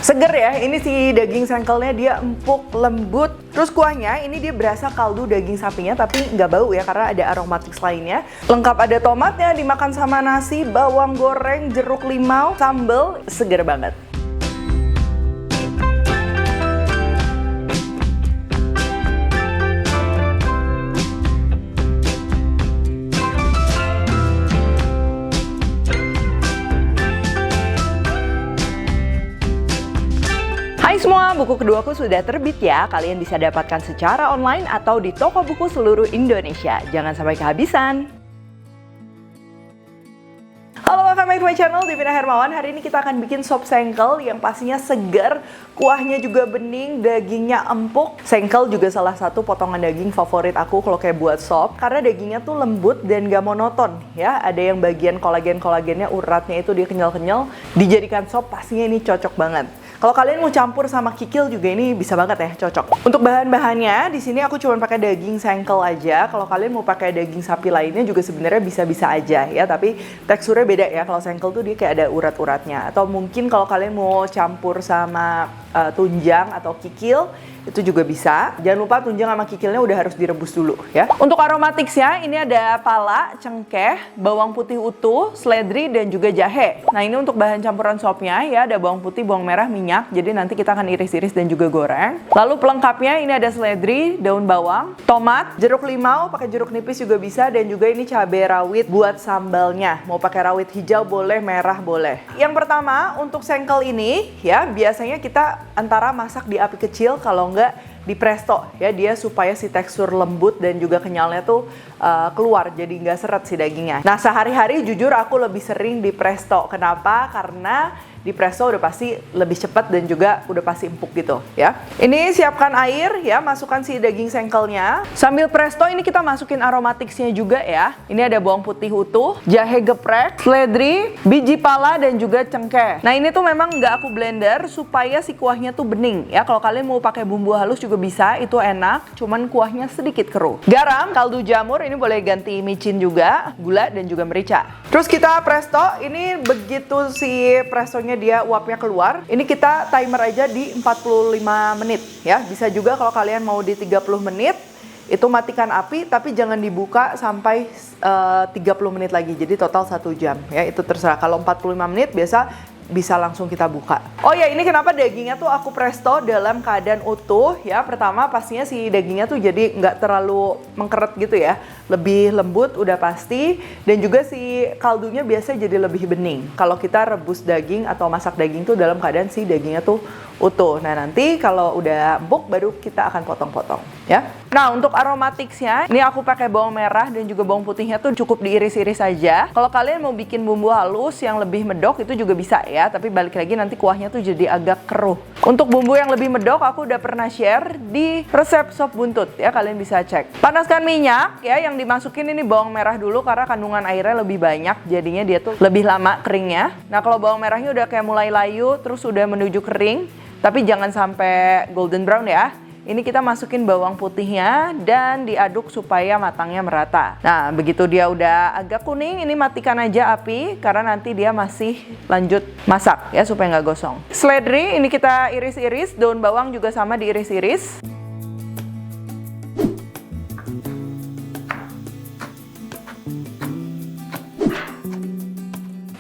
Seger ya, ini si daging sengkelnya dia empuk, lembut. Terus kuahnya ini dia berasa kaldu daging sapinya tapi nggak bau ya karena ada aromatik lainnya. Lengkap ada tomatnya, dimakan sama nasi, bawang goreng, jeruk limau, sambal, seger banget. Hai semua, buku keduaku sudah terbit ya. Kalian bisa dapatkan secara online atau di toko buku seluruh Indonesia. Jangan sampai kehabisan. Halo, welcome back to my channel, Devina Hermawan. Hari ini kita akan bikin sop sengkel yang pastinya segar, kuahnya juga bening, dagingnya empuk. Sengkel juga salah satu potongan daging favorit aku kalau kayak buat sop, karena dagingnya tuh lembut dan gak monoton ya. Ada yang bagian kolagennya, uratnya itu dia kenyal-kenyal. Dijadikan sop pastinya ini cocok banget. Kalau kalian mau campur sama kikil juga ini bisa banget ya, cocok. Untuk bahan-bahannya di sini aku cuma pakai daging sengkel aja. Kalau kalian mau pakai daging sapi lainnya juga sebenarnya bisa-bisa aja ya, tapi teksturnya beda ya. Kalau sengkel tuh dia kayak ada urat-uratnya. Atau mungkin kalau kalian mau campur sama tunjang atau kikil itu juga bisa. Jangan lupa tunjang sama kikilnya udah harus direbus dulu ya. Untuk aromatiknya ini ada pala, cengkeh, bawang putih utuh, seledri dan juga jahe. Nah, ini untuk bahan campuran sopnya ya, ada bawang putih, bawang merah, minyak. Jadi nanti kita akan iris-iris dan juga goreng. Lalu pelengkapnya ini ada seledri, daun bawang, tomat, jeruk limau, pakai jeruk nipis juga bisa, dan juga ini cabai rawit buat sambalnya. Mau pakai rawit hijau boleh, merah boleh. Yang pertama untuk sengkel ini ya, biasanya kita antara masak di api kecil kalau enggak di presto ya, dia supaya si tekstur lembut dan juga kenyalnya tuh keluar, jadi nggak seret si dagingnya. Nah, sehari-hari jujur aku lebih sering di presto. Kenapa? Karena di presto udah pasti lebih cepat dan juga udah pasti empuk gitu ya. Ini siapkan air ya, masukkan si daging sengkelnya. Sambil presto ini kita masukin aromatiknya juga ya. Ini ada bawang putih utuh, jahe geprek, seledri, biji pala dan juga cengkeh. Nah, ini tuh memang nggak aku blender supaya si kuahnya tuh bening ya. Kalau kalian mau pakai bumbu halus juga bisa, itu enak, cuman kuahnya sedikit keruh. Garam, kaldu jamur, ini boleh ganti micin juga, gula dan juga merica. Terus kita presto, ini begitu si prestonya dia uapnya keluar, ini kita timer aja di 45 menit ya. Bisa juga kalau kalian mau di 30 menit, itu matikan api tapi jangan dibuka sampai 30 menit lagi. Jadi total 1 jam ya, itu terserah. Kalau 45 menit biasa bisa langsung kita buka. Oh ya, ini kenapa dagingnya tuh aku presto dalam keadaan utuh ya. Pertama pastinya si dagingnya tuh jadi nggak terlalu mengkeret gitu ya, lebih lembut udah pasti, dan juga si kaldunya biasa jadi lebih bening kalau kita rebus daging atau masak daging tuh dalam keadaan si dagingnya tuh utuh. Nah, nanti kalau udah empuk baru kita akan potong-potong ya. Nah, untuk aromatiknya ini aku pakai bawang merah dan juga bawang putihnya tuh cukup diiris-iris saja. Kalau kalian mau bikin bumbu halus yang lebih medok itu juga bisa ya, tapi balik lagi nanti kuahnya tuh jadi agak keruh. Untuk bumbu yang lebih medok aku udah pernah share di resep sop buntut ya, kalian bisa cek. Panaskan minyak ya, yang dimasukin ini bawang merah dulu karena kandungan airnya lebih banyak, jadinya dia tuh lebih lama keringnya. Nah, kalau bawang merahnya udah kayak mulai layu terus udah menuju kering, tapi jangan sampai golden brown ya. Ini kita masukin bawang putihnya dan diaduk supaya matangnya merata. Nah, begitu dia udah agak kuning, ini matikan aja api karena nanti dia masih lanjut masak ya supaya nggak gosong. Seledri ini kita iris-iris, daun bawang juga sama diiris-iris.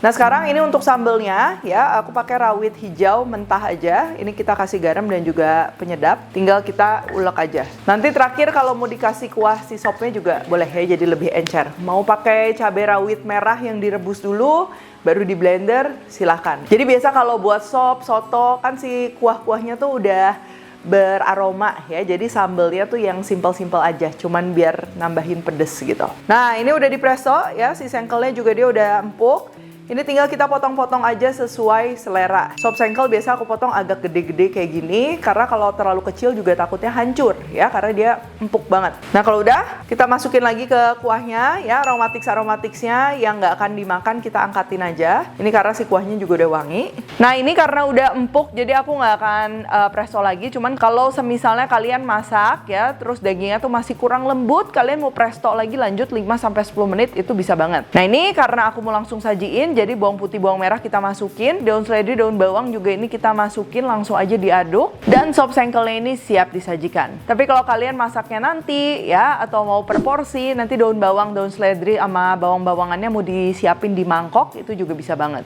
Nah, sekarang ini untuk sambelnya ya, aku pakai rawit hijau mentah aja. Ini kita kasih garam dan juga penyedap, tinggal kita ulek aja. Nanti terakhir kalau mau dikasih kuah si sopnya juga boleh ya, jadi lebih encer. Mau pakai cabai rawit merah yang direbus dulu baru di blender, silahkan. Jadi biasa kalau buat sop, soto kan si kuah-kuahnya tuh udah beraroma ya, jadi sambelnya tuh yang simpel-simpel aja, cuman biar nambahin pedes gitu. Nah, ini udah di presto ya, si sengkelnya juga dia udah empuk. Ini tinggal kita potong-potong aja sesuai selera. Sop sengkel biasa aku potong agak gede-gede kayak gini, karena kalau terlalu kecil juga takutnya hancur ya, karena dia empuk banget. Nah, kalau udah, kita masukin lagi ke kuahnya ya, aromatics-aromaticnya yang nggak akan dimakan kita angkatin aja. Ini karena si kuahnya juga udah wangi. Nah, ini karena udah empuk, jadi aku nggak akan presto lagi. Cuman kalau semisalnya kalian masak ya, terus dagingnya tuh masih kurang lembut, kalian mau presto lagi lanjut 5-10 menit, itu bisa banget. Nah, ini karena aku mau langsung sajiin, masukin. Jadi bawang putih, bawang merah kita masukin, daun seledri, daun bawang juga ini kita masukin, langsung aja diaduk. Dan sop sengkelnya ini siap disajikan. Tapi kalau kalian masaknya nanti ya, atau mau per porsi, nanti daun bawang, daun seledri sama bawang-bawangannya mau disiapin di mangkok, itu juga bisa banget.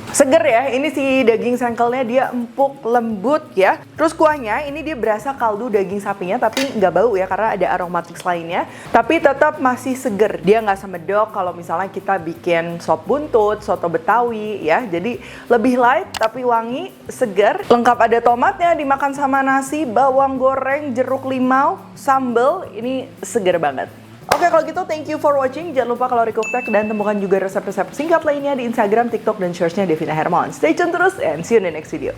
Seger ya, ini si daging sengkelnya dia empuk, lembut ya. Terus kuahnya ini dia berasa kaldu daging sapinya, tapi nggak bau ya karena ada aromatik lainnya. Tapi tetap masih seger, dia nggak semedok kalau misalnya kita bikin sop buntut, soto betawi ya. Jadi lebih light tapi wangi, seger. Lengkap ada tomatnya, dimakan sama nasi, bawang goreng, jeruk limau, sambal, ini seger banget. Oke, kalau gitu thank you for watching. Jangan lupa Kalori Cook Tech dan temukan juga resep-resep singkat lainnya di Instagram, TikTok, dan Shorts-nya Devina Hermawan. Stay tune terus and see you in the next video.